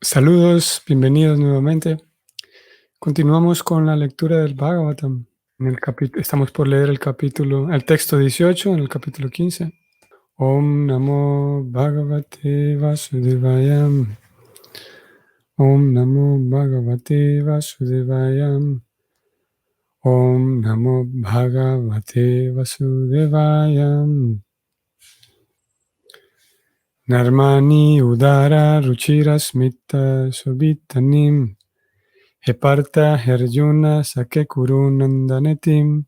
Saludos, bienvenidos nuevamente. Continuamos con la lectura del Bhagavatam. Estamos por leer el texto 18 en el capítulo 15. Om Namo Bhagavate Vasudevaya. Om Namo Bhagavate Vasudevaya. Om Namo Bhagavate Vasudevaya. Narmani Udara Ruchira Smita Sobitanim. Heparta Herjuna Sakekuru Nandanetim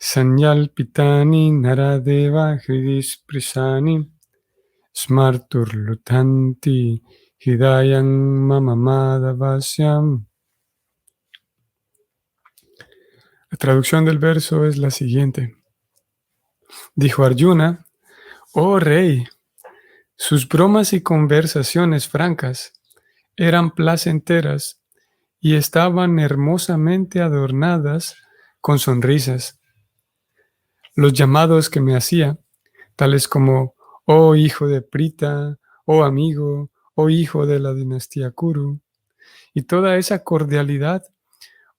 Sanyal Pitani Naradeva Hridis Prisani Smartur Lutanti Hidayam Mamamadavasyam. La traducción del verso es la siguiente. Dijo Arjuna: Oh rey, sus bromas y conversaciones francas eran placenteras y estaban hermosamente adornadas con sonrisas. Los llamados que me hacía, tales como oh hijo de Prita, oh amigo, oh hijo de la dinastía Kuru, y toda esa cordialidad,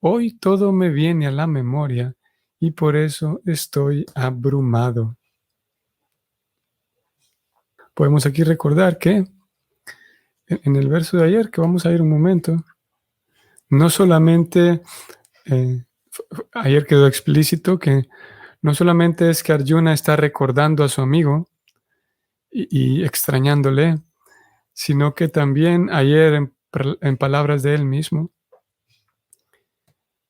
hoy todo me viene a la memoria y por eso estoy abrumado. Podemos aquí recordar que en el verso de ayer, que vamos a ir un momento, no solamente, ayer quedó explícito que no solamente es que Arjuna está recordando a su amigo y extrañándole, sino que también ayer en palabras de él mismo,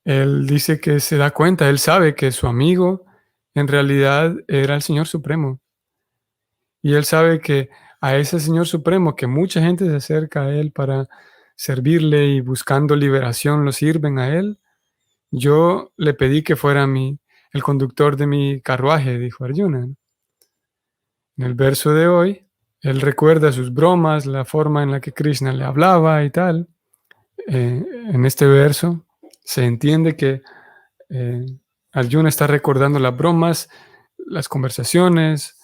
él dice que se da cuenta, él sabe que su amigo en realidad era el Señor Supremo. Y él sabe que a ese Señor Supremo, que mucha gente se acerca a él para servirle y buscando liberación, lo sirven a él. Yo le pedí que fuera el conductor de mi carruaje, dijo Arjuna. En el verso de hoy, él recuerda sus bromas, la forma en la que Krishna le hablaba y tal. En este verso se entiende que Arjuna está recordando las bromas, las conversaciones,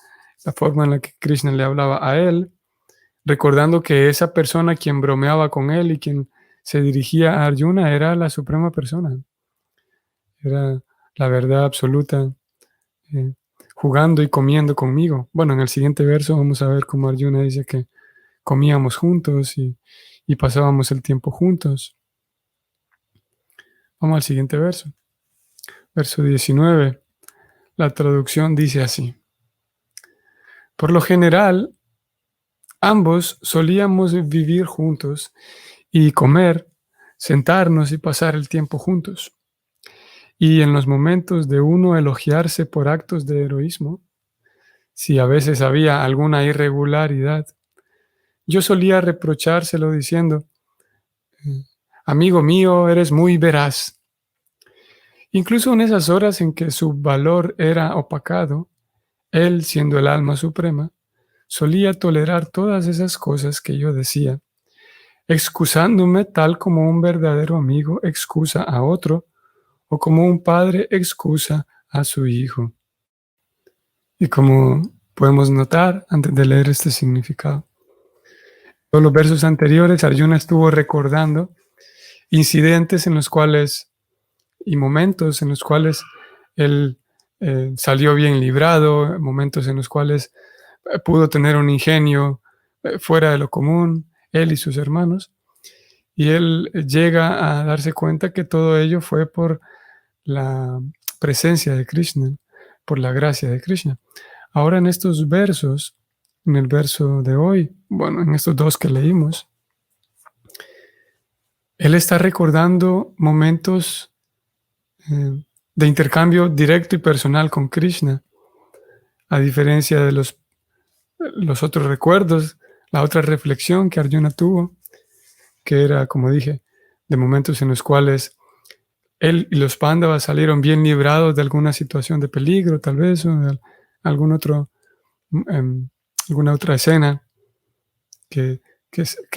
la forma en la que Krishna le hablaba a él, recordando que esa persona quien bromeaba con él y quien se dirigía a Arjuna era la suprema persona, era la verdad absoluta, eh, jugando y comiendo conmigo. Bueno, en el siguiente verso vamos a ver cómo Arjuna dice que comíamos juntos y pasábamos el tiempo juntos. Vamos al siguiente verso. Verso 19. La traducción dice así. Por lo general, ambos solíamos vivir juntos y comer, sentarnos y pasar el tiempo juntos. Y en los momentos de uno elogiarse por actos de heroísmo, si a veces había alguna irregularidad, yo solía reprochárselo diciendo: amigo mío, eres muy veraz. Incluso en esas horas en que su valor era opacado, él, siendo el alma suprema, solía tolerar todas esas cosas que yo decía, excusándome tal como un verdadero amigo excusa a otro o como un padre excusa a su hijo. Y como podemos notar antes de leer este significado, todos los versos anteriores, Arjuna estuvo recordando incidentes en los cuales y momentos en los cuales él salió bien librado, momentos en los cuales pudo tener un ingenio fuera de lo común, él y sus hermanos, y él llega a darse cuenta que todo ello fue por la presencia de Krishna, por la gracia de Krishna. Ahora en estos versos, en el verso de hoy, bueno, en estos dos que leímos, él está recordando momentos de intercambio directo y personal con Krishna, a diferencia de los otros recuerdos, la otra reflexión que Arjuna tuvo, que era, como dije, de momentos en los cuales él y los Pándavas salieron bien librados de alguna situación de peligro, tal vez, o de algún otro, alguna otra escena que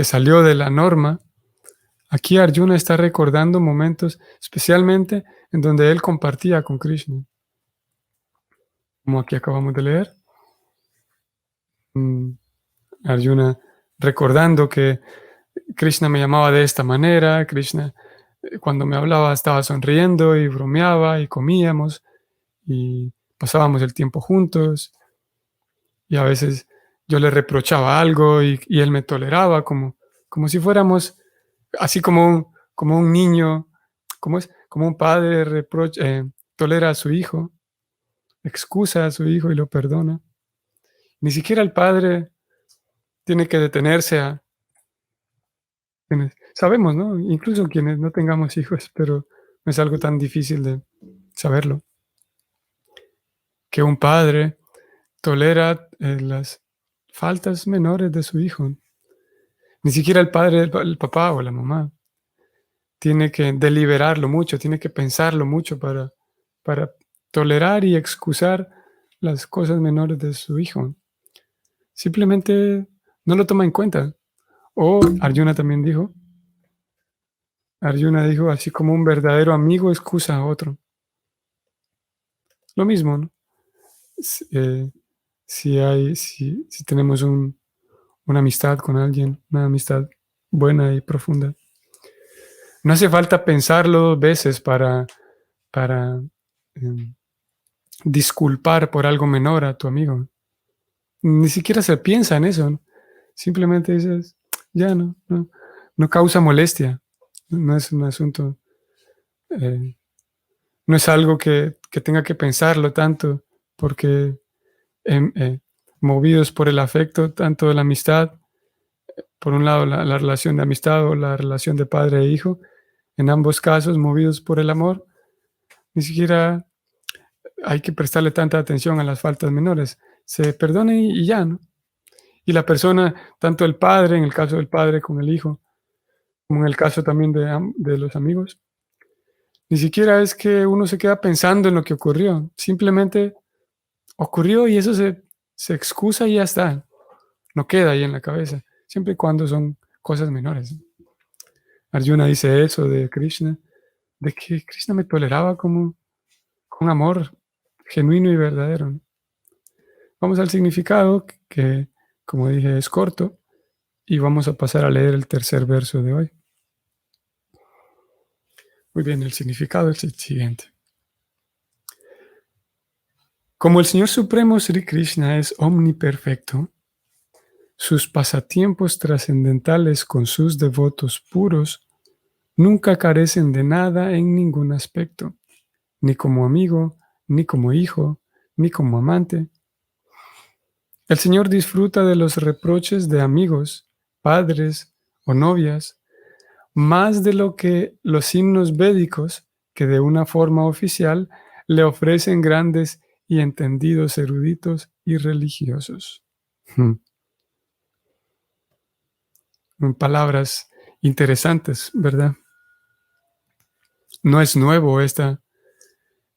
salió de la norma. Aquí Arjuna está recordando momentos, especialmente en donde él compartía con Krishna, como aquí acabamos de leer. Arjuna recordando que Krishna me llamaba de esta manera, Krishna cuando me hablaba estaba sonriendo y bromeaba y comíamos y pasábamos el tiempo juntos y a veces yo le reprochaba algo y él me toleraba como si fuéramos así como un niño, como un padre tolera a su hijo, excusa a su hijo y lo perdona. Ni siquiera el padre tiene que detenerse a... Sabemos, ¿no? Incluso quienes no tengamos hijos, pero no es algo tan difícil de saberlo, que un padre tolera las faltas menores de su hijo. Ni siquiera el padre, el papá o la mamá tiene que deliberarlo mucho, tiene que pensarlo mucho para tolerar y excusar las cosas menores de su hijo. Simplemente no lo toma en cuenta. O Arjuna dijo, así como un verdadero amigo excusa a otro. Lo mismo, ¿no? Si tenemos una amistad con alguien, una amistad buena y profunda, no hace falta pensarlo 2 veces para em, disculpar por algo menor a tu amigo. Ni siquiera se piensa en eso, ¿no? Simplemente dices, ya no causa molestia. No es un asunto, eh, no es algo que tenga que pensarlo tanto, porque em, eh, movidos por el afecto, tanto de la amistad, por un lado la relación de amistad o la relación de padre e hijo, en ambos casos movidos por el amor, ni siquiera hay que prestarle tanta atención a las faltas menores. Se perdona y ya, ¿no? Y la persona, tanto el padre, en el caso del padre con el hijo, como en el caso también de los amigos, ni siquiera es que uno se queda pensando en lo que ocurrió, simplemente ocurrió y eso se excusa y ya está, no queda ahí en la cabeza, siempre y cuando son cosas menores. Arjuna dice eso de Krishna, de que Krishna me toleraba como con amor genuino y verdadero, ¿no? Vamos al significado, que como dije es corto, y vamos a pasar a leer el tercer verso de hoy. Muy bien, el significado es el siguiente. Como el Señor Supremo Sri Krishna es omniperfecto, sus pasatiempos trascendentales con sus devotos puros nunca carecen de nada en ningún aspecto, ni como amigo, ni como hijo, ni como amante. El Señor disfruta de los reproches de amigos, padres o novias, más de lo que los himnos védicos, que de una forma oficial le ofrecen grandes y entendidos eruditos y religiosos. Palabras interesantes, ¿verdad? No es nuevo esta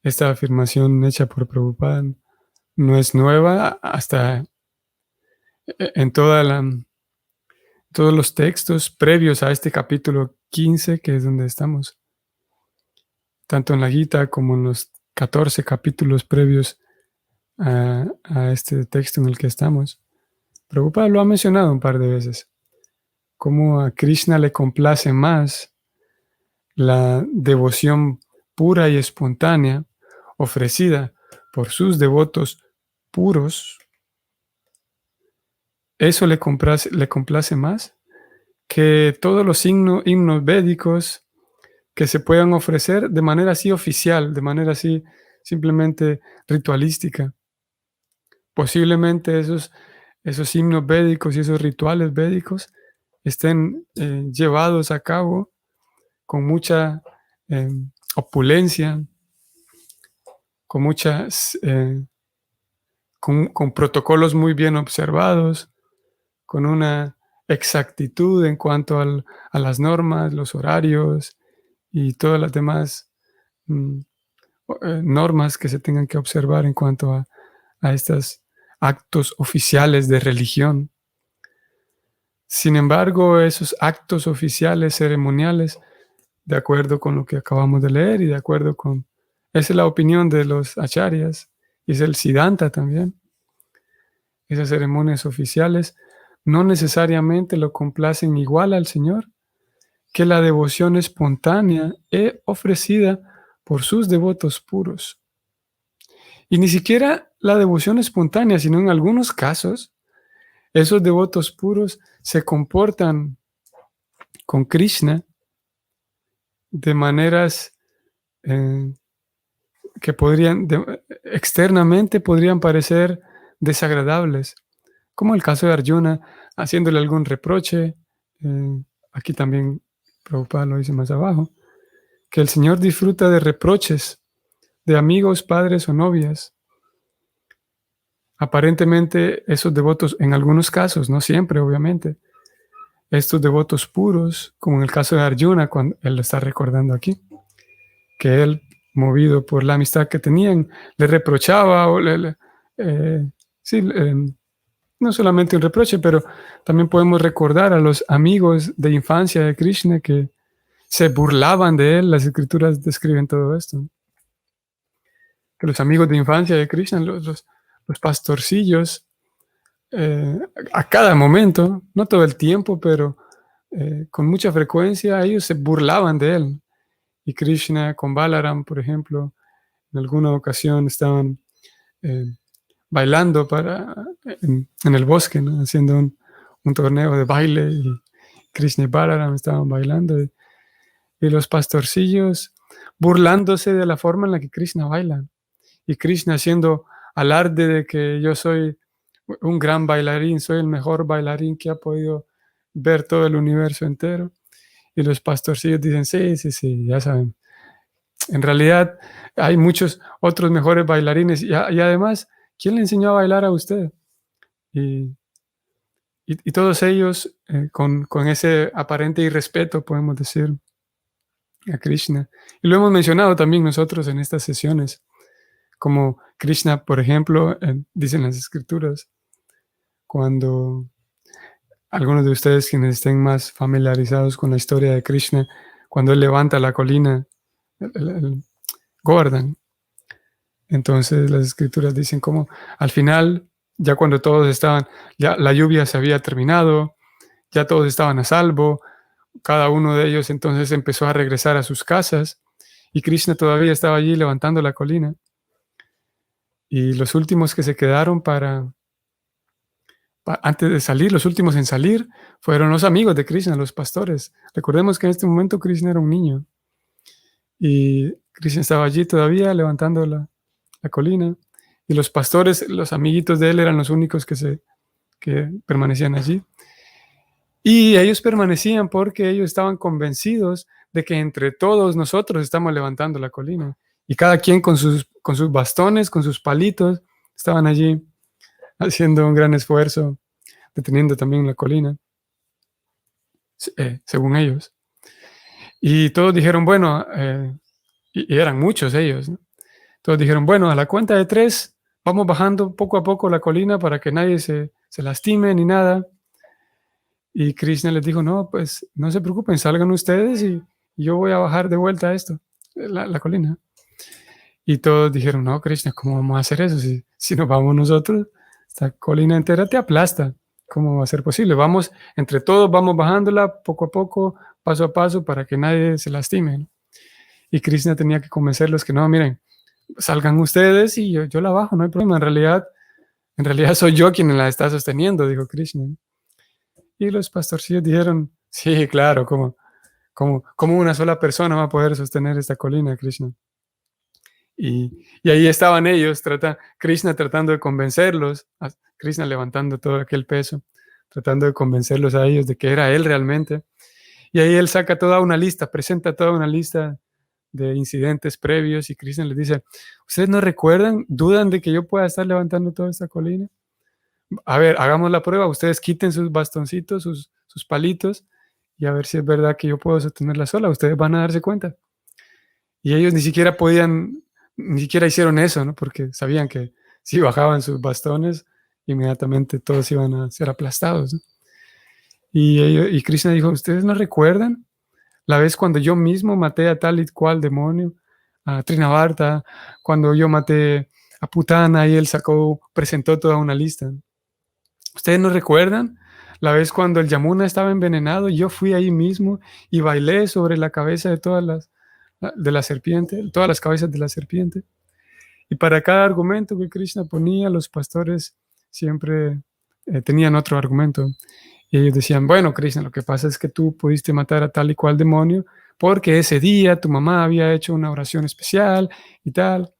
afirmación hecha por Prabhupada. No es nueva hasta en todos los textos previos a este capítulo 15, que es donde estamos. Tanto en la Gita como en los 14 capítulos previos a este texto en el que estamos. Prabhupada lo ha mencionado un par de veces. Cómo a Krishna le complace más la devoción pura y espontánea ofrecida por sus devotos puros. Eso le complace más que todos los himnos védicos que se puedan ofrecer de manera así oficial, de manera así simplemente ritualística. Posiblemente esos himnos védicos y esos rituales védicos estén llevados a cabo con mucha opulencia, con muchas con protocolos muy bien observados, con una exactitud en cuanto a las normas, los horarios y todas las demás normas que se tengan que observar en cuanto a estos actos oficiales de religión. Sin embargo, esos actos oficiales ceremoniales, de acuerdo con lo que acabamos de leer y de acuerdo con... Esa es la opinión de los acharyas y es el Siddhanta también. Esas ceremonias oficiales no necesariamente lo complacen igual al Señor que la devoción espontánea e ofrecida por sus devotos puros. Y ni siquiera la devoción espontánea, sino en algunos casos, esos devotos puros se comportan con Krishna de maneras que externamente podrían parecer desagradables, como el caso de Arjuna, haciéndole algún reproche. Aquí también Prabhupada lo dice más abajo, que el Señor disfruta de reproches de amigos, padres o novias. Aparentemente esos devotos, en algunos casos, no siempre obviamente, estos devotos puros, como en el caso de Arjuna, cuando él lo está recordando aquí, que él, movido por la amistad que tenían, le reprochaba o sí, no solamente un reproche, pero también podemos recordar a los amigos de infancia de Krishna que se burlaban de él. Las escrituras describen todo esto. Que los amigos de infancia de Krishna, los pastorcillos, a cada momento, no todo el tiempo, pero con mucha frecuencia, ellos se burlaban de él. Y Krishna con Balaram, por ejemplo, en alguna ocasión estaban bailando en el bosque, ¿no? Haciendo un torneo de baile, y Krishna y Balaram estaban bailando, y los pastorcillos burlándose de la forma en la que Krishna baila, y Krishna haciendo alarde de que yo soy un gran bailarín, soy el mejor bailarín que ha podido ver todo el universo entero. Y los pastorcillos dicen, sí, ya saben. En realidad hay muchos otros mejores bailarines y además, ¿quién le enseñó a bailar a usted? Y todos ellos con ese aparente irrespeto, podemos decir, a Krishna. Y lo hemos mencionado también nosotros en estas sesiones, como Krishna, por ejemplo, dicen las escrituras, cuando algunos de ustedes quienes estén más familiarizados con la historia de Krishna, cuando él levanta la colina, el Govardhan, entonces las escrituras dicen como al final, ya cuando todos estaban, ya la lluvia se había terminado, ya todos estaban a salvo, cada uno de ellos entonces empezó a regresar a sus casas y Krishna todavía estaba allí levantando la colina. Y los últimos que se quedaron antes de salir, los últimos en salir, fueron los amigos de Krishna, los pastores. Recordemos que en este momento Krishna era un niño. Y Krishna estaba allí todavía levantando la colina. Y los pastores, los amiguitos de él, eran los únicos que permanecían allí. Y ellos permanecían porque ellos estaban convencidos de que entre todos nosotros estamos levantando la colina. Y cada quien con sus bastones, con sus palitos, estaban allí haciendo un gran esfuerzo, deteniendo también la colina, según ellos. Y todos dijeron, bueno, y eran muchos ellos, ¿no? Todos dijeron, bueno, a la cuenta de 3, vamos bajando poco a poco la colina para que nadie se lastime ni nada. Y Krishna les dijo, no, pues no se preocupen, salgan ustedes y yo voy a bajar de vuelta esto, la colina. Y todos dijeron, no, Krishna, ¿cómo vamos a hacer eso? Si nos vamos nosotros, esta colina entera te aplasta. ¿Cómo va a ser posible? Vamos, entre todos vamos bajándola poco a poco, paso a paso, para que nadie se lastime, ¿no? Y Krishna tenía que convencerlos que no, miren, salgan ustedes y yo la bajo, no hay problema. En realidad soy yo quien la está sosteniendo, dijo Krishna. Y los pastorcillos dijeron, sí, claro, como una sola persona va a poder sostener esta colina, Krishna. Y ahí estaban ellos, Krishna tratando de convencerlos, Krishna levantando todo aquel peso, tratando de convencerlos a ellos de que era él realmente. Y ahí él saca toda una lista, presenta toda una lista de incidentes previos y Krishna les dice, ¿ustedes no recuerdan? ¿Dudan de que yo pueda estar levantando toda esta colina? A ver, hagamos la prueba, ustedes quiten sus bastoncitos, sus palitos, y a ver si es verdad que yo puedo sostenerla sola, ustedes van a darse cuenta. Y ellos ni siquiera hicieron eso, ¿no? Porque sabían que si bajaban sus bastones, inmediatamente todos iban a ser aplastados, ¿no? Y Krishna dijo, ¿ustedes no recuerdan la vez cuando yo mismo maté a tal y cual demonio, a Trinavarta, cuando yo maté a Putana y él presentó toda una lista? ¿Ustedes no recuerdan La vez cuando el Yamuna estaba envenenado, yo fui ahí mismo y bailé sobre la cabeza de de la serpiente, todas las cabezas de la serpiente. Y para cada argumento que Krishna ponía, los pastores siempre tenían otro argumento. Y ellos decían, bueno, Krishna, lo que pasa es que tú pudiste matar a tal y cual demonio porque ese día tu mamá había hecho una oración especial y tal.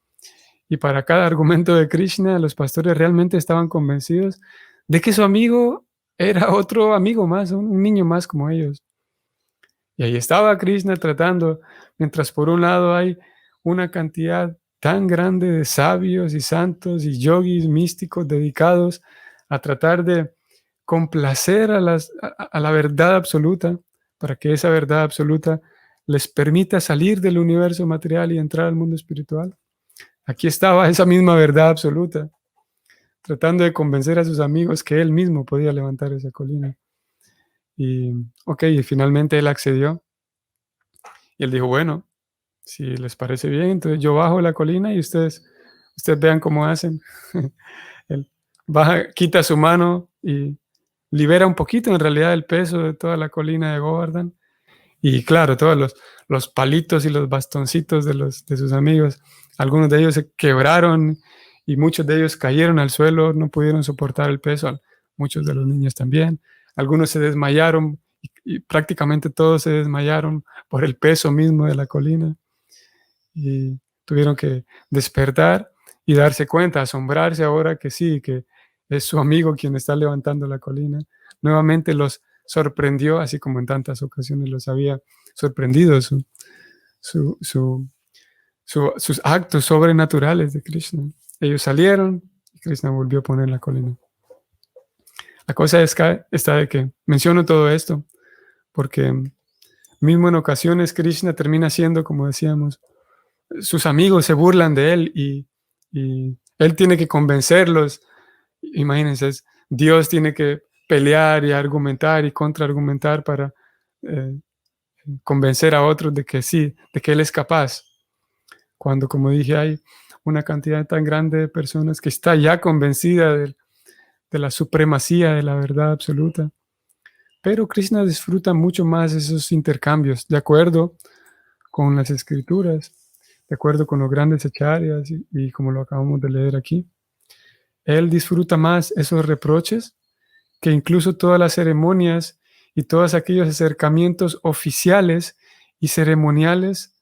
Y para cada argumento de Krishna, los pastores realmente estaban convencidos de que su amigo era otro amigo más, un niño más como ellos. Y ahí estaba Krishna tratando, mientras por un lado hay una cantidad tan grande de sabios y santos y yogis místicos dedicados a tratar de complacer a la verdad absoluta, para que esa verdad absoluta les permita salir del universo material y entrar al mundo espiritual. Aquí estaba esa misma verdad absoluta, tratando de convencer a sus amigos que él mismo podía levantar esa colina. Y, y finalmente él accedió. Y él dijo, bueno, si les parece bien, entonces yo bajo la colina y ustedes vean cómo hacen. Él baja, quita su mano y libera un poquito en realidad el peso de toda la colina de Govardhan. Y claro, todos los palitos y los bastoncitos de sus amigos, algunos de ellos se quebraron y muchos de ellos cayeron al suelo, no pudieron soportar el peso, muchos de los niños también. Algunos se desmayaron y prácticamente todos se desmayaron por el peso mismo de la colina y tuvieron que despertar y darse cuenta, asombrarse ahora que sí, que es su amigo quien está levantando la colina. Nuevamente los sorprendió, así como en tantas ocasiones los había sorprendido sus actos sobrenaturales de Krishna. Ellos salieron y Krishna volvió a poner la colina. La cosa está de que menciono todo esto porque mismo en ocasiones Krishna termina siendo, como decíamos, sus amigos se burlan de él y él tiene que convencerlos. Imagínense, Dios tiene que pelear y argumentar y contraargumentar para convencer a otros de que sí, de que Él es capaz. Cuando, como dije, hay una cantidad tan grande de personas que está ya convencida de la supremacía de la verdad absoluta. Pero Krishna disfruta mucho más esos intercambios, de acuerdo con las escrituras, de acuerdo con los grandes acharyas y como lo acabamos de leer aquí. Él disfruta más esos reproches que incluso todas las ceremonias y todos aquellos acercamientos oficiales y ceremoniales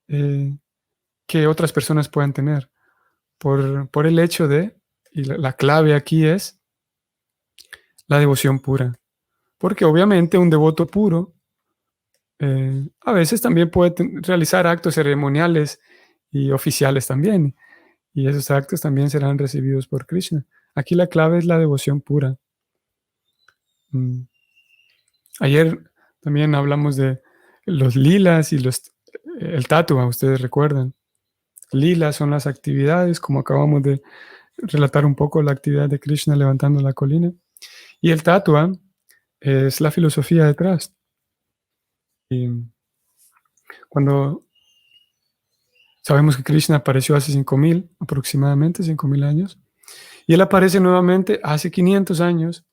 que otras personas puedan tener. Por el hecho de, y la clave aquí es, la devoción pura. Porque obviamente un devoto puro a veces también puede realizar actos ceremoniales y oficiales también. Y esos actos también serán recibidos por Krishna. Aquí la clave es la devoción pura. Ayer también hablamos de los lilas y el tatua, ustedes recuerdan. Lilas son las actividades, como acabamos de relatar un poco la actividad de Krishna levantando la colina. Y el tatua es la filosofía detrás. Y cuando sabemos que Krishna apareció hace 5.000, aproximadamente 5.000 años, y él aparece nuevamente hace 500 años,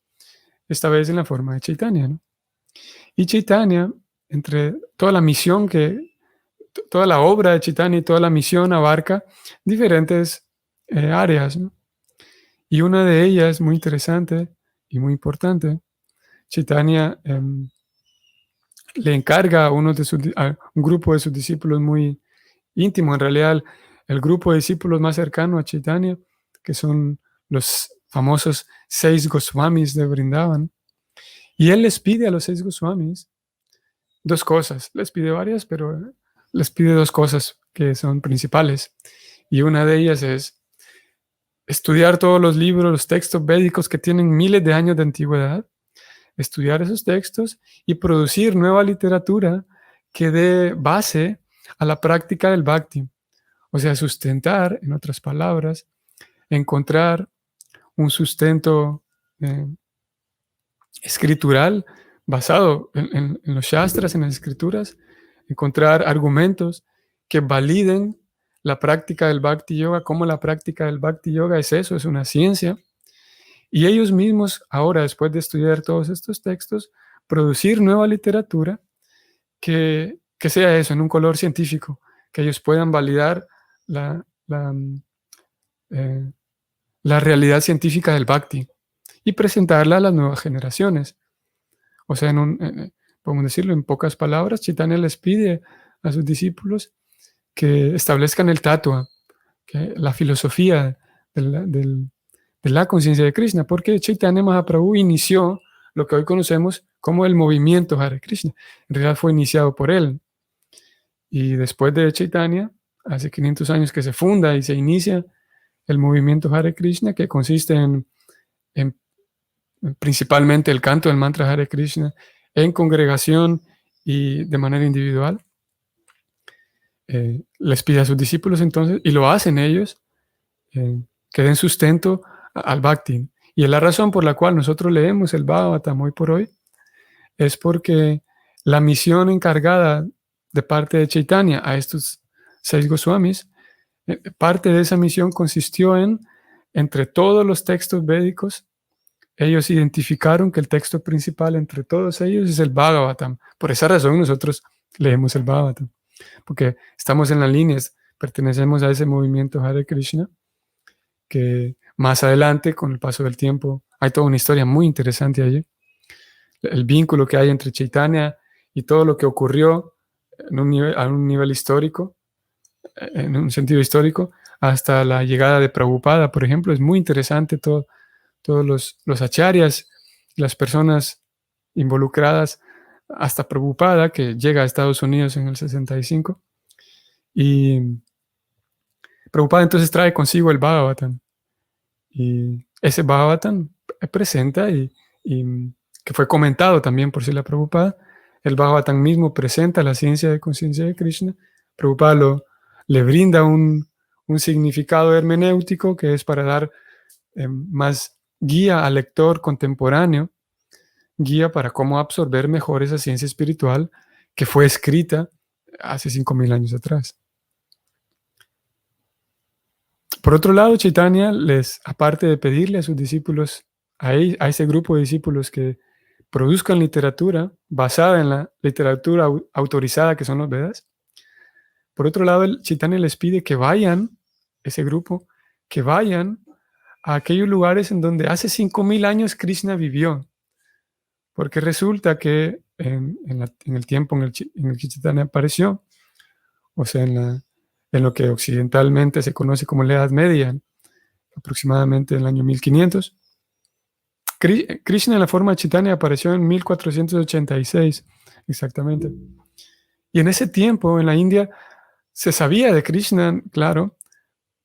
esta vez en la forma de Chaitanya, ¿no? Y Chaitanya, entre toda la misión toda la obra de Chaitanya y toda la misión abarca diferentes áreas, ¿no? Y una de ellas, muy interesante y muy importante, Chaitanya le encarga a un grupo de sus discípulos muy íntimo, en realidad el grupo de discípulos más cercano a Chaitanya, que son los famosos 6 Goswamis de Vrindavan. Y él les pide a los 6 Goswamis dos cosas. Les pide varias, pero les pide dos cosas que son principales. Y una de ellas es estudiar todos los libros, los textos védicos que tienen miles de años de antigüedad, estudiar esos textos y producir nueva literatura que dé base a la práctica del bhakti. O sea, sustentar, en otras palabras, encontrar un sustento escritural basado en los shastras, en las escrituras, encontrar argumentos que validen la práctica del Bhakti Yoga, como la práctica del Bhakti Yoga es eso, es una ciencia, Y ellos mismos, ahora, después de estudiar todos estos textos, producir nueva literatura que sea eso, en un color científico, que ellos puedan validar la, la, eh, la realidad científica del Bhakti y presentarla a las nuevas generaciones. O sea, podemos decirlo en pocas palabras, Chaitanya les pide a sus discípulos que establezcan el tattva, que la filosofía de la conciencia de Krishna, porque Chaitanya Mahaprabhu inició lo que hoy conocemos como el movimiento Hare Krishna. En realidad fue iniciado por él. Y después de Chaitanya, hace 500 años que se funda y se inicia el movimiento Hare Krishna, que consiste en principalmente el canto del mantra Hare Krishna en congregación y de manera individual. Les pide a sus discípulos entonces, y lo hacen ellos, que den sustento al Bhakti. Y es la razón por la cual nosotros leemos el Bhagavatam hoy por hoy, es porque la misión encargada de parte de Chaitanya a estos 6 Goswamis, parte de esa misión consistió en, entre todos los textos védicos, ellos identificaron que el texto principal entre todos ellos es el Bhagavatam. Por esa razón nosotros leemos el Bhagavatam, porque estamos en las líneas, pertenecemos a ese movimiento Hare Krishna, que más adelante, con el paso del tiempo, hay toda una historia muy interesante allí. El vínculo que hay entre Chaitanya y todo lo que ocurrió a un nivel histórico, en un sentido histórico, hasta la llegada de Prabhupada, por ejemplo, es muy interesante todos los acharyas, las personas involucradas, hasta Prabhupada, que llega a Estados Unidos en el 65. Y Prabhupada entonces trae consigo el Bhagavatam. Y ese Bhagavatam presenta, y que fue comentado también por Srila Prabhupada, el Bhagavatam mismo presenta la ciencia de conciencia de Krishna. Prabhupada le brinda un significado hermenéutico que es para dar más guía al lector contemporáneo, guía para cómo absorber mejor esa ciencia espiritual que fue escrita hace 5,000 años atrás. Por otro lado, Chaitanya aparte de pedirle a sus discípulos, a ese grupo de discípulos que produzcan literatura basada en la literatura autorizada que son los Vedas, por otro lado, Chaitanya les pide que vayan, ese grupo, que vayan a aquellos lugares en donde hace 5,000 años Krishna vivió. Porque resulta que en el tiempo en el que Chaitanya apareció, o sea, en lo que occidentalmente se conoce como la Edad Media, aproximadamente en el año 1500, Krishna en la forma de Chaitanya apareció en 1486, exactamente. Y en ese tiempo, en la India, se sabía de Krishna, claro,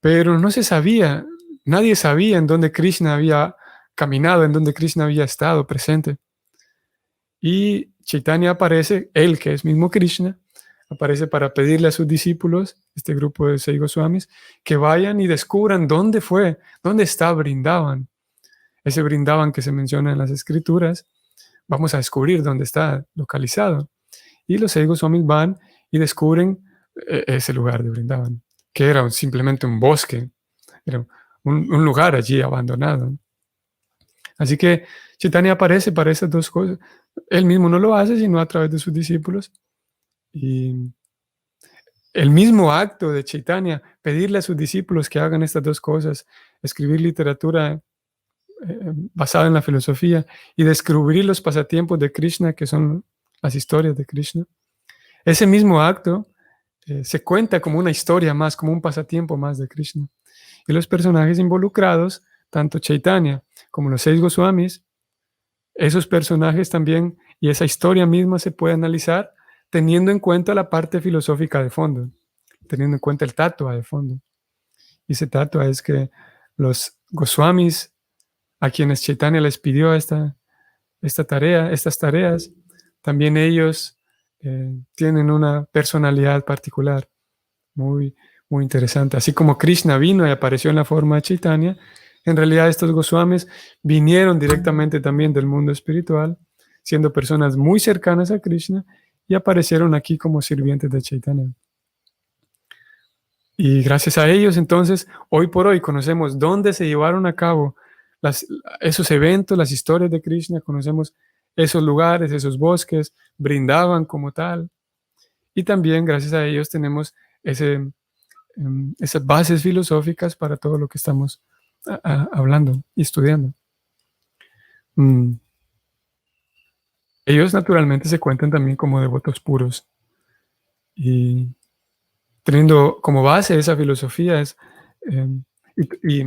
pero no se sabía, nadie sabía en dónde Krishna había caminado, en dónde Krishna había estado presente. Y Chaitanya aparece, él que es mismo Krishna, aparece para pedirle a sus discípulos, este grupo de 6 Goswamis, que vayan y descubran dónde está Vrindavan. Ese Vrindavan que se menciona en las escrituras, vamos a descubrir dónde está localizado. Y los 6 Goswamis van y descubren ese lugar de Vrindavan, que era simplemente un bosque, era un lugar allí abandonado. Así que Chaitanya aparece para esas dos cosas. Él mismo no lo hace, sino a través de sus discípulos. Y el mismo acto de Chaitanya, pedirle a sus discípulos que hagan estas dos cosas, escribir literatura basada en la filosofía y descubrir los pasatiempos de Krishna, que son las historias de Krishna. Ese mismo acto se cuenta como una historia más, como un pasatiempo más de Krishna. Y los personajes involucrados, tanto Chaitanya como los 6 Goswamis, esos personajes también y esa historia misma se puede analizar teniendo en cuenta la parte filosófica de fondo, teniendo en cuenta el tattva de fondo. Y ese tattva es que los Goswamis, a quienes Chaitanya les pidió estas tareas, también ellos tienen una personalidad particular muy, muy interesante. Así como Krishna vino y apareció en la forma de Chaitanya, en realidad estos Goswamis vinieron directamente también del mundo espiritual, siendo personas muy cercanas a Krishna, y aparecieron aquí como sirvientes de Chaitanya. Y gracias a ellos, entonces, hoy por hoy conocemos dónde se llevaron a cabo esos eventos, las historias de Krishna, conocemos esos lugares, esos bosques, Brindavan como tal. Y también gracias a ellos tenemos esas bases filosóficas para todo lo que estamos hablando y estudiando. Ellos naturalmente se cuentan también como devotos puros. Y teniendo como base esa filosofía y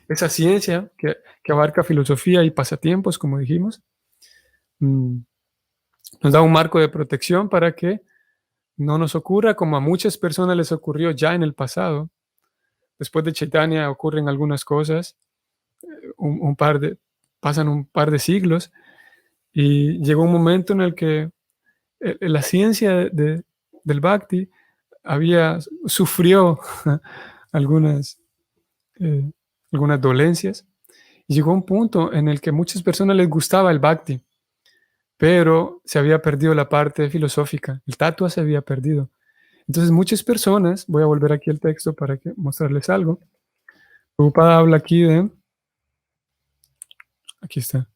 esa ciencia que abarca filosofía y pasatiempos, como dijimos, nos da un marco de protección para que no nos ocurra como a muchas personas les ocurrió ya en el pasado. Después de Chaitanya ocurren algunas cosas, pasan un par de siglos y llegó un momento en el que la ciencia del Bhakti sufrió algunas, algunas dolencias y llegó un punto en el que a muchas personas les gustaba el Bhakti, pero se había perdido la parte filosófica, el tatua se había perdido. Entonces muchas personas, voy a volver aquí al texto para mostrarles algo. Prabhupada habla aquí aquí está.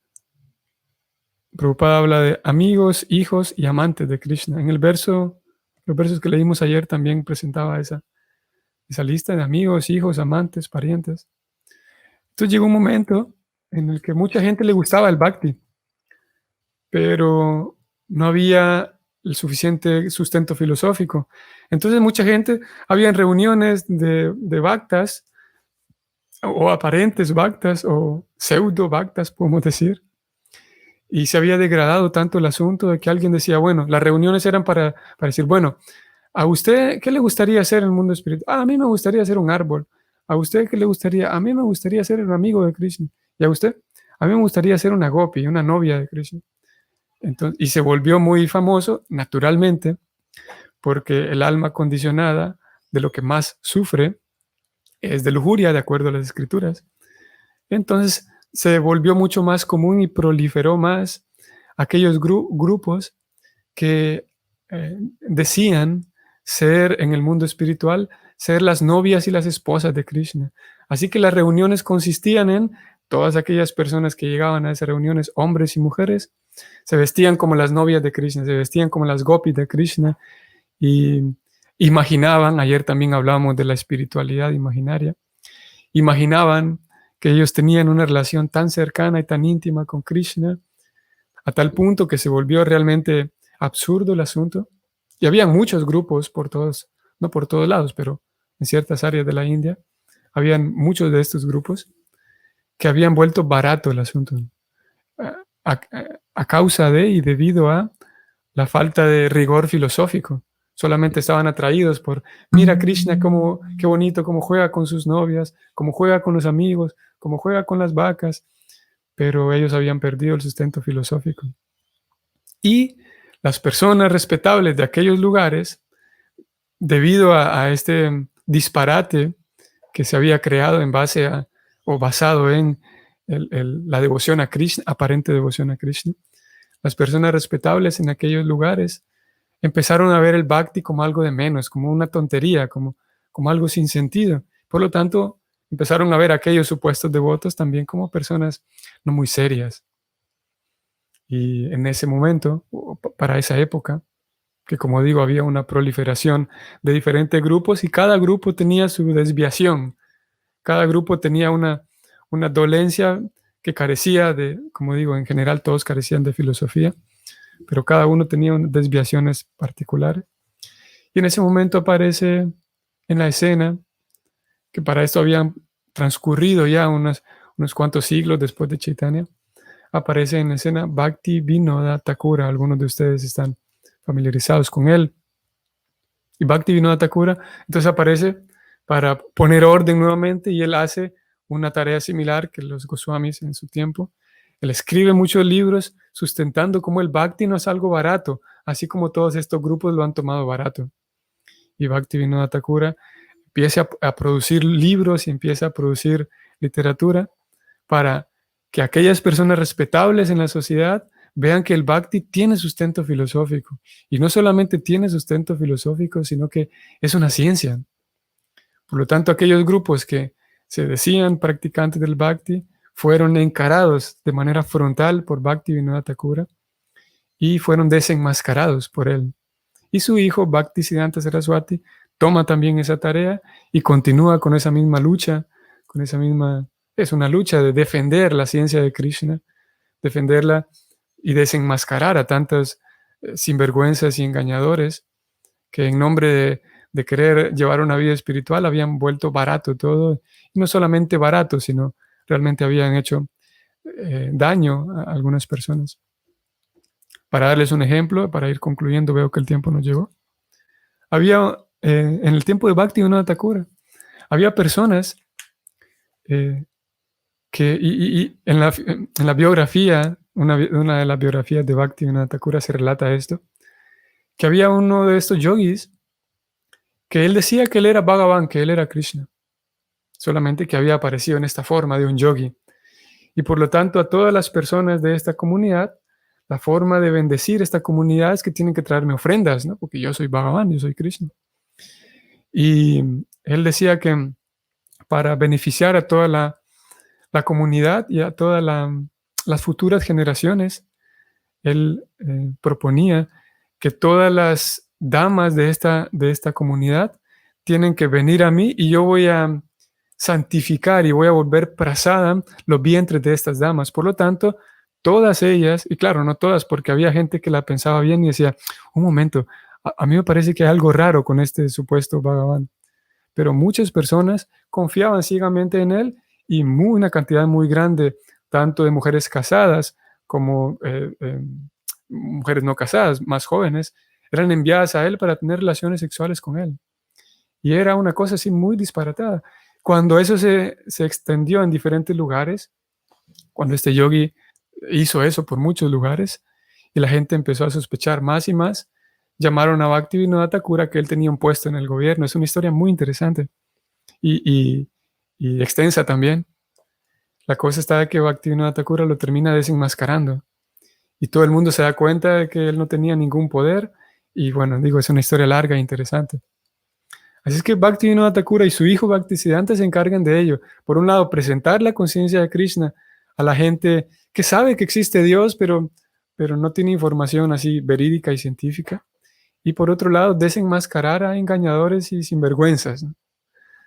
Prabhupada habla de amigos, hijos y amantes de Krishna. En los versos que leímos ayer también presentaba esa lista de amigos, hijos, amantes, parientes. Entonces llegó un momento en el que mucha gente le gustaba el Bhakti, pero no había el suficiente sustento filosófico. Entonces mucha gente, había reuniones de bhaktas, o aparentes bhaktas, o pseudo bhaktas, podemos decir, y se había degradado tanto el asunto de que alguien decía, bueno, las reuniones eran para decir, bueno, ¿a usted qué le gustaría hacer en el mundo espiritual? A mí me gustaría ser un árbol. ¿A usted qué le gustaría? A mí me gustaría ser un amigo de Krishna. ¿Y a usted? A mí me gustaría ser una gopi, una novia de Krishna. Entonces, y se volvió muy famoso, naturalmente, porque el alma condicionada de lo que más sufre es de lujuria, de acuerdo a las escrituras. Entonces se volvió mucho más común y proliferó más aquellos grupos que decían ser en el mundo espiritual, ser las novias y las esposas de Krishna. Así que las reuniones consistían en todas aquellas personas que llegaban a esas reuniones, hombres y mujeres, se vestían como las novias de Krishna, se vestían como las gopis de Krishna y imaginaban, ayer también hablábamos de la espiritualidad imaginaria, imaginaban que ellos tenían una relación tan cercana y tan íntima con Krishna, a tal punto que se volvió realmente absurdo el asunto. Y había muchos grupos por todos, no por todos lados, pero en ciertas áreas de la India, habían muchos de estos grupos que habían vuelto barato el asunto a causa de y debido a la falta de rigor filosófico. Solamente estaban atraídos por, mira Krishna, qué bonito, cómo juega con sus novias, cómo juega con los amigos, cómo juega con las vacas, pero ellos habían perdido el sustento filosófico. Y las personas respetables de aquellos lugares, debido a este disparate que se había creado en base a, o basado en la devoción a Krishna, aparente devoción a Krishna, las personas respetables en aquellos lugares empezaron a ver el bhakti como algo de menos, como una tontería, como algo sin sentido. Por lo tanto, empezaron a ver a aquellos supuestos devotos también como personas no muy serias. Y en ese momento, para esa época, que como digo, había una proliferación de diferentes grupos y cada grupo tenía su desviación. Cada grupo tenía una dolencia que carecía de, como digo, en general todos carecían de filosofía, pero cada uno tenía desviaciones particulares. Y en ese momento aparece en la escena, que para esto habían transcurrido ya unos cuantos siglos después de Chaitanya, aparece en la escena Bhakti Vinoda Thakura. Algunos de ustedes están familiarizados con él. Y Bhakti Vinoda Thakura entonces aparece para poner orden nuevamente y él hace una tarea similar que los Goswamis en su tiempo. Él escribe muchos libros sustentando cómo el Bhakti no es algo barato, así como todos estos grupos lo han tomado barato. Y Bhakti Vinoda Thakura empieza a producir libros y empieza a producir literatura para que aquellas personas respetables en la sociedad vean que el Bhakti tiene sustento filosófico. Y no solamente tiene sustento filosófico, sino que es una ciencia. Por lo tanto, aquellos grupos que se decían practicantes del Bhakti fueron encarados de manera frontal por Bhaktivinoda Thakura y fueron desenmascarados por él. Y su hijo, Bhaktisiddhanta Saraswati, toma también esa tarea y continúa con esa misma lucha, es una lucha de defender la ciencia de Krishna, defenderla y desenmascarar a tantos sinvergüenzas y engañadores que en nombre de querer llevar una vida espiritual habían vuelto barato todo, y no solamente barato, sino realmente habían hecho daño a algunas personas. Para darles un ejemplo, para ir concluyendo, veo que el tiempo nos llegó. Había, en el tiempo de Bhaktivinoda Thakura, había personas que, y en la biografía, una de las biografías de Bhaktivinoda Thakura se relata esto, que había uno de estos yogis que él decía que él era Bhagavan, que él era Krishna, solamente que había aparecido en esta forma de un yogi. Y por lo tanto, a todas las personas de esta comunidad, la forma de bendecir esta comunidad es que tienen que traerme ofrendas, ¿no? Porque yo soy Bhagavan, yo soy Krishna. Y él decía que para beneficiar a toda la comunidad y a todas las futuras generaciones, él proponía que todas las damas de esta comunidad tienen que venir a mí y yo voy a santificar y voy a volver prasadam los vientres de estas damas. Por lo tanto, todas ellas, y claro, no todas, porque había gente que la pensaba bien y decía, un momento, a mí me parece que hay algo raro con este supuesto Bhagavan. Pero muchas personas confiaban ciegamente en él y una cantidad muy grande, tanto de mujeres casadas como mujeres no casadas, más jóvenes, eran enviadas a él para tener relaciones sexuales con él. Y era una cosa así muy disparatada. Cuando eso se extendió en diferentes lugares, cuando este yogi hizo eso por muchos lugares y la gente empezó a sospechar más y más, llamaron a Bhaktivinoda Thakura que él tenía un puesto en el gobierno. Es una historia muy interesante y extensa también. La cosa está de que Bhaktivinoda Thakura lo termina desenmascarando y todo el mundo se da cuenta de que él no tenía ningún poder y bueno, digo, es una historia larga e interesante. Así es que Bhaktivinoda Thakura y su hijo Bhaktisiddhanta se encargan de ello. Por un lado, presentar la conciencia de Krishna a la gente que sabe que existe Dios, pero no tiene información así verídica y científica. Y por otro lado, desenmascarar a engañadores y sinvergüenzas, ¿no?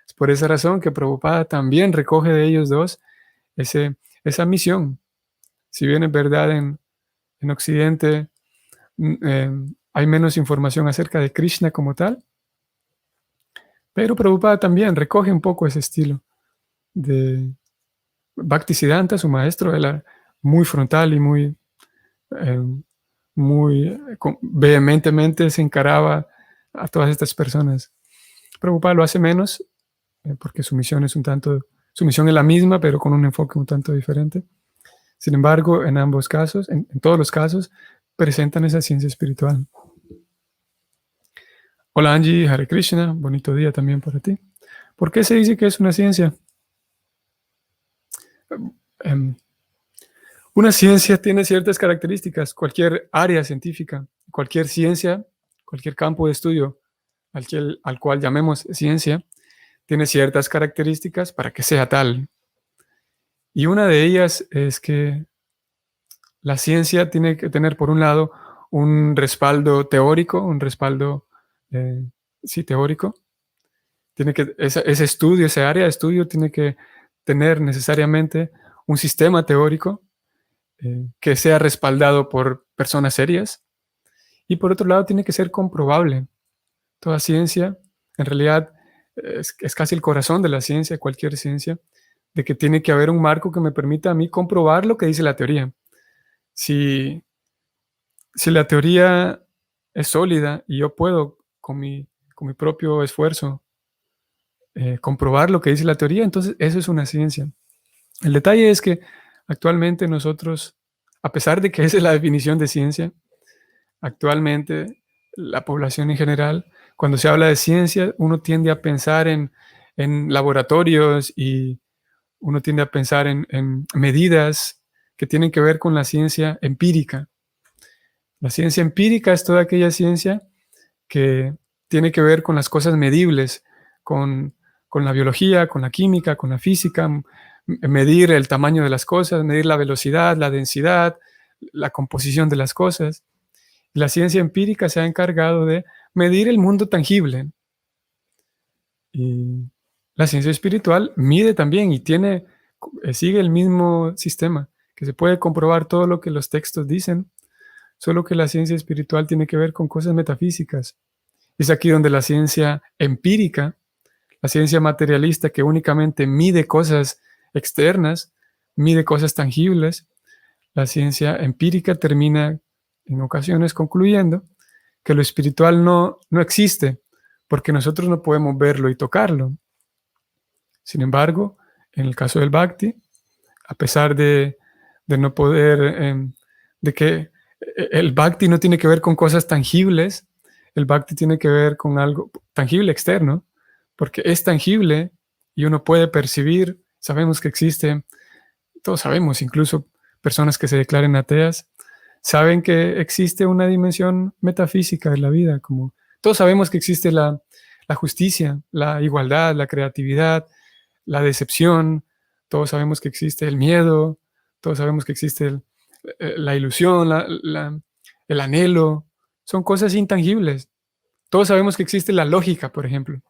Es por esa razón que Prabhupada también recoge de ellos dos esa misión. Si bien es verdad en Occidente hay menos información acerca de Krishna como tal, pero Prabhupada también recoge un poco ese estilo de Bhaktisiddhanta, su maestro, él era muy frontal y muy vehementemente se encaraba a todas estas personas. Prabhupada lo hace menos porque su misión es la misma, pero con un enfoque un tanto diferente. Sin embargo, en ambos casos, en todos los casos, presentan esa ciencia espiritual. Hola Angie, Hare Krishna, bonito día también para ti. ¿Por qué se dice que es una ciencia? Una ciencia tiene ciertas características. Cualquier área científica, cualquier ciencia, cualquier campo de estudio al cual llamemos ciencia, tiene ciertas características para que sea tal. Y una de ellas es que la ciencia tiene que tener, por un lado, un respaldo teórico, un respaldo teórico. Ese estudio, esa área de estudio tiene que tener necesariamente un sistema teórico que sea respaldado por personas serias. Y por otro lado, tiene que ser comprobable. Toda ciencia, en realidad, es casi el corazón de la ciencia, cualquier ciencia, de que tiene que haber un marco que me permita a mí comprobar lo que dice la teoría. Si la teoría es sólida y yo puedo con mi propio esfuerzo comprobar lo que dice la teoría, entonces eso es una ciencia. El detalle es que actualmente nosotros, a pesar de que esa es la definición de ciencia, actualmente la población en general, cuando se habla de ciencia, uno tiende a pensar en laboratorios y uno tiende a pensar en medidas que tienen que ver con la ciencia empírica. La ciencia empírica es toda aquella ciencia que tiene que ver con las cosas medibles, con la biología, con la química, con la física, medir el tamaño de las cosas, medir la velocidad, la densidad, la composición de las cosas. La ciencia empírica se ha encargado de medir el mundo tangible. Y la ciencia espiritual mide también y sigue el mismo sistema, que se puede comprobar todo lo que los textos dicen, solo que la ciencia espiritual tiene que ver con cosas metafísicas. Es aquí donde la ciencia empírica, la ciencia materialista que únicamente mide cosas externas, mide cosas tangibles, la ciencia empírica termina en ocasiones concluyendo que lo espiritual no existe, porque nosotros no podemos verlo y tocarlo. Sin embargo, en el caso del Bhakti, a pesar de no poder, de que el Bhakti no tiene que ver con cosas tangibles, el Bhakti tiene que ver con algo tangible externo, porque es tangible y uno puede percibir, sabemos que existe, todos sabemos, incluso personas que se declaren ateas, saben que existe una dimensión metafísica de la vida, como todos sabemos que existe la justicia, la igualdad, la creatividad, la decepción, todos sabemos que existe el miedo, todos sabemos que existe la ilusión, el anhelo, son cosas intangibles. Todos sabemos que existe la lógica, por ejemplo.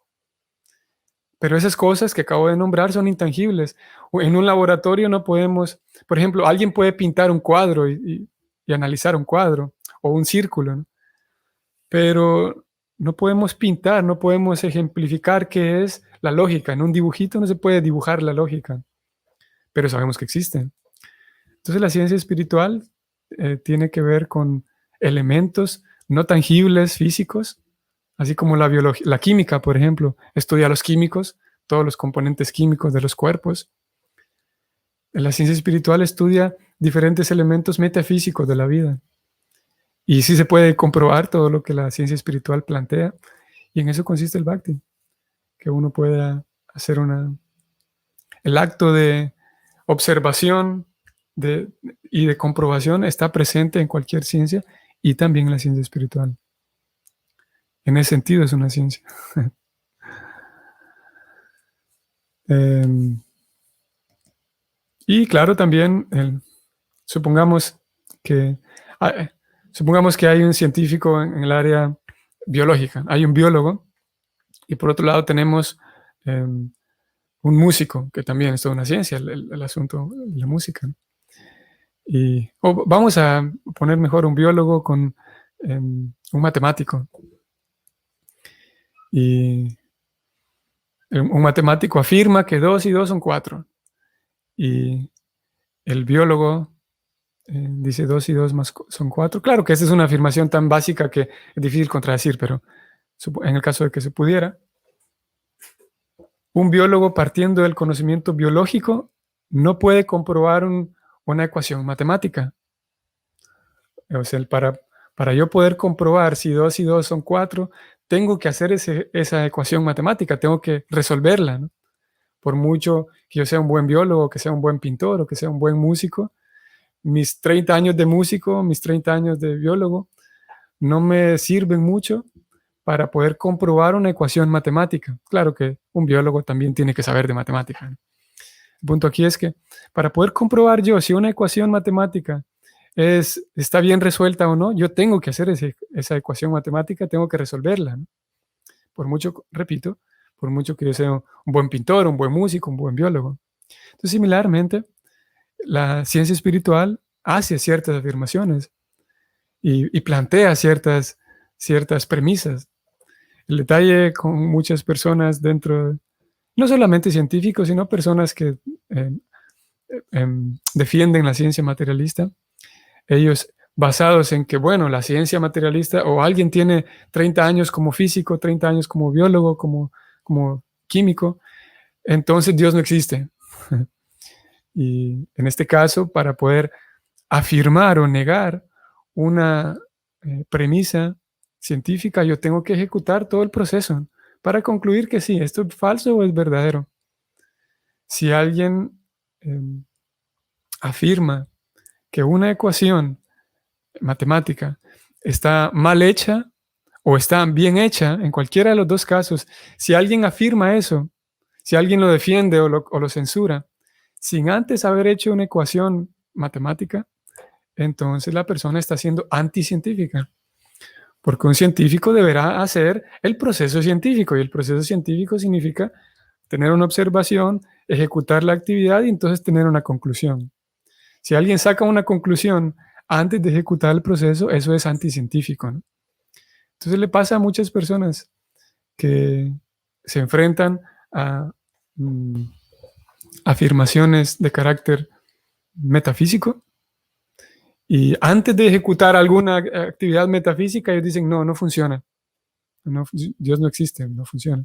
Pero esas cosas que acabo de nombrar son intangibles. En un laboratorio no podemos, por ejemplo, alguien puede pintar un cuadro y analizar un cuadro o un círculo, ¿no? Pero no podemos pintar, no podemos ejemplificar qué es la lógica. En un dibujito no se puede dibujar la lógica, pero sabemos que existen. Entonces la ciencia espiritual tiene que ver con elementos no tangibles, físicos, así como la biología, la química, por ejemplo, estudia los químicos, todos los componentes químicos de los cuerpos. La ciencia espiritual estudia diferentes elementos metafísicos de la vida. Y sí se puede comprobar todo lo que la ciencia espiritual plantea, y en eso consiste el Bhakti, que uno pueda hacer el acto de observación y de comprobación está presente en cualquier ciencia y también en la ciencia espiritual. En ese sentido es una ciencia. Y claro, también supongamos que hay un científico en el área biológica, hay un biólogo, y por otro lado tenemos un músico, que también es toda una ciencia, el asunto de la música. Vamos a poner mejor un biólogo con un matemático. Y un matemático afirma que 2 y 2 son 4. Y el biólogo dice 2 y 2 más son 4. Claro que esta es una afirmación tan básica que es difícil contradecir, pero en el caso de que se pudiera, un biólogo partiendo del conocimiento biológico no puede comprobar una ecuación matemática. O sea, para yo poder comprobar si 2 y 2 son 4, tengo que hacer esa ecuación matemática, tengo que resolverla, ¿no? Por mucho que yo sea un buen biólogo, que sea un buen pintor o que sea un buen músico, mis 30 años de músico, mis 30 años de biólogo, no me sirven mucho para poder comprobar una ecuación matemática. Claro que un biólogo también tiene que saber de matemática, ¿no? El punto aquí es que para poder comprobar yo si una ecuación matemática está bien resuelta o no, yo tengo que hacer esa ecuación matemática, tengo que resolverla, ¿no? Por mucho, repito, por mucho que yo sea un buen pintor, un buen músico, un buen biólogo. Entonces, similarmente, la ciencia espiritual hace ciertas afirmaciones y plantea ciertas premisas. El detalle con muchas personas dentro, no solamente científicos, sino personas que defienden la ciencia materialista, ellos basados en que, bueno, la ciencia materialista, o alguien tiene 30 años como físico, 30 años como biólogo, como químico, entonces Dios no existe. Y en este caso, para poder afirmar o negar una premisa científica, yo tengo que ejecutar todo el proceso para concluir que sí, esto es falso o es verdadero. Si alguien afirma que una ecuación matemática está mal hecha o está bien hecha, en cualquiera de los dos casos, si alguien afirma eso, si alguien lo defiende o lo censura, sin antes haber hecho una ecuación matemática, entonces la persona está siendo anticientífica. Porque un científico deberá hacer el proceso científico, y el proceso científico significa tener una observación, ejecutar la actividad y entonces tener una conclusión. Si alguien saca una conclusión antes de ejecutar el proceso, eso es anticientífico, ¿no? Entonces le pasa a muchas personas que se enfrentan a afirmaciones de carácter metafísico y antes de ejecutar alguna actividad metafísica ellos dicen, no, no funciona. No, Dios no existe, no funciona.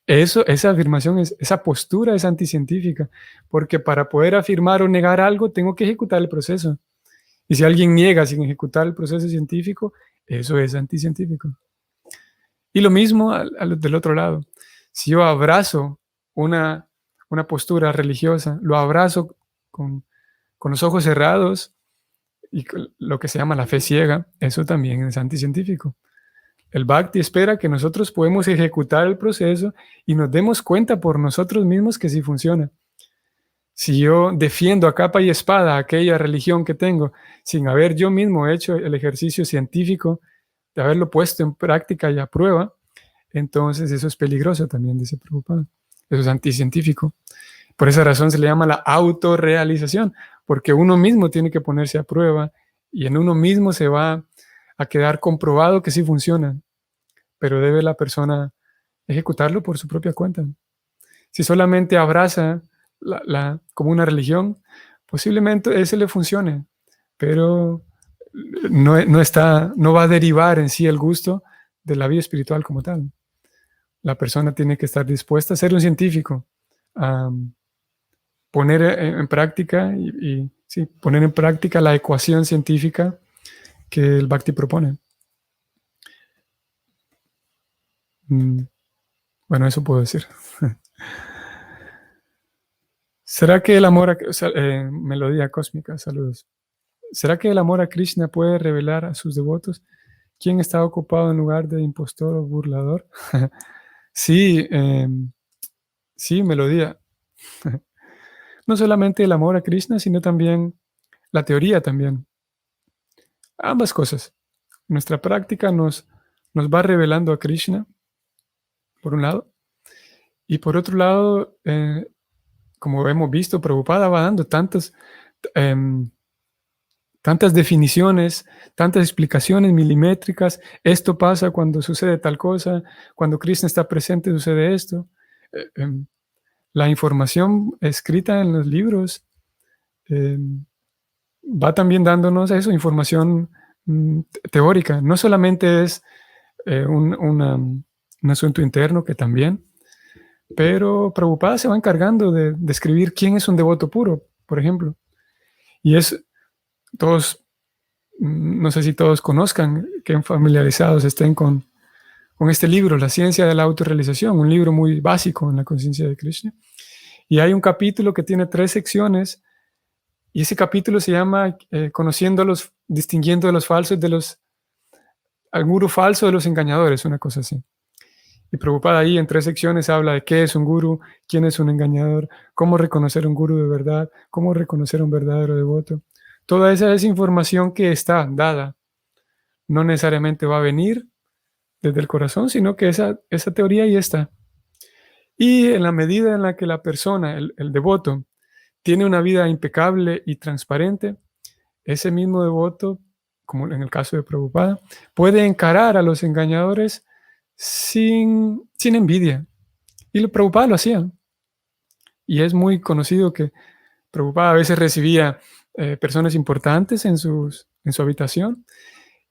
Esa afirmación, esa postura es anticientífica, porque para poder afirmar o negar algo tengo que ejecutar el proceso. Y si alguien niega sin ejecutar el proceso científico, eso es anticientífico. Y lo mismo del otro lado. Si yo abrazo una postura religiosa, lo abrazo con los ojos cerrados y lo que se llama la fe ciega, eso también es anticientífico. El Bhakti espera que nosotros podemos ejecutar el proceso y nos demos cuenta por nosotros mismos que sí funciona. Si yo defiendo a capa y espada aquella religión que tengo sin haber yo mismo hecho el ejercicio científico de haberlo puesto en práctica y a prueba, entonces eso es peligroso también, dice Prabhupada. Eso es anticientífico. Por esa razón se le llama la autorrealización, porque uno mismo tiene que ponerse a prueba y en uno mismo se va a quedar comprobado que sí funciona, pero debe la persona ejecutarlo por su propia cuenta. Si solamente abraza como una religión, posiblemente ese le funcione, pero no va a derivar en sí el gusto de la vida espiritual como tal. La persona tiene que estar dispuesta a ser un científico, a poner en práctica sí, poner en práctica la ecuación científica que el Bhakti propone. Bueno, eso puedo decir. ¿Será que el amor melodía cósmica, saludos? ¿Será que el amor a Krishna puede revelar a sus devotos quién está ocupado en lugar de impostor o burlador? Sí, sí, melodía. No solamente el amor a Krishna, sino también la teoría también. Ambas cosas. Nuestra práctica nos va revelando a Krishna, por un lado, y por otro lado, como hemos visto, Prabhupada va dando tantas definiciones, tantas explicaciones milimétricas. Esto pasa cuando sucede tal cosa, cuando Krishna está presente sucede esto. La información escrita en los libros va también dándonos eso, información teórica. No solamente es un asunto interno, que también, pero Prabhupada se va encargando de describir quién es un devoto puro, por ejemplo. Y no sé si todos conozcan, que familiarizados estén con este libro, La ciencia de la autorrealización, un libro muy básico en la conciencia de Krishna. Y hay un capítulo que tiene 3 secciones, y ese capítulo se llama distinguiendo los falsos al guru falso de los engañadores, una cosa así. Y Prabhupada ahí en 3 secciones habla de qué es un guru, quién es un engañador, cómo reconocer un guru de verdad, cómo reconocer un verdadero devoto. Toda esa es información que está dada. No necesariamente va a venir desde el corazón, sino que esa teoría ahí está. Y en la medida en la que la persona, el devoto, tiene una vida impecable y transparente, ese mismo devoto, como en el caso de Prabhupada, puede encarar a los engañadores sin envidia. Y Prabhupada lo hacía. Y es muy conocido que Prabhupada a veces recibía personas importantes en su habitación.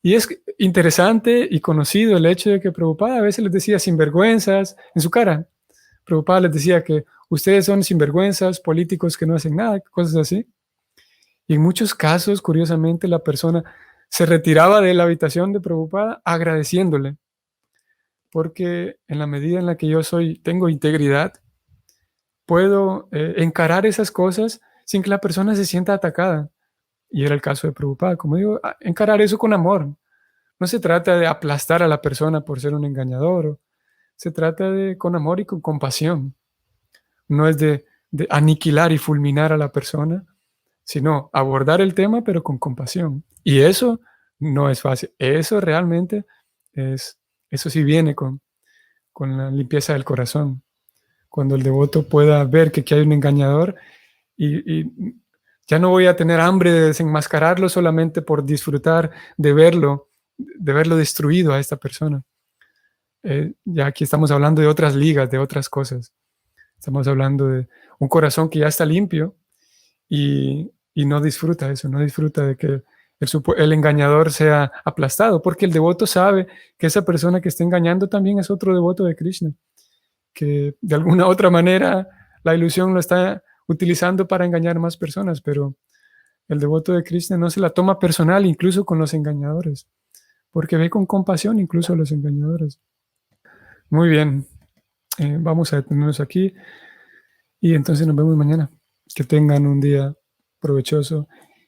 Y es interesante y conocido el hecho de que Prabhupada a veces les decía sinvergüenzas en su cara. Prabhupada les decía que ustedes son sinvergüenzas, políticos que no hacen nada, cosas así. Y en muchos casos, curiosamente, la persona se retiraba de la habitación de Prabhupada agradeciéndole. Porque en la medida en la que yo tengo integridad, puedo encarar esas cosas sin que la persona se sienta atacada. Y era el caso de Prabhupada. Como digo, encarar eso con amor. No se trata de aplastar a la persona por ser un engañador. Se trata de con amor y con compasión. No es de de aniquilar y fulminar a la persona, sino abordar el tema, pero con compasión. Y eso no es fácil. Eso realmente eso sí viene con la limpieza del corazón. Cuando el devoto pueda ver que aquí hay un engañador y ya no voy a tener hambre de desenmascararlo solamente por disfrutar de verlo destruido a esta persona. Ya aquí estamos hablando de otras ligas, de otras cosas. Estamos hablando de un corazón que ya está limpio y no disfruta eso, no disfruta de que el engañador sea aplastado, porque el devoto sabe que esa persona que está engañando también es otro devoto de Krishna, que de alguna otra manera la ilusión lo está utilizando para engañar más personas, pero el devoto de Krishna no se la toma personal incluso con los engañadores, porque ve con compasión incluso a los engañadores. Muy bien, vamos a detenernos aquí y entonces nos vemos mañana. Que tengan un día provechoso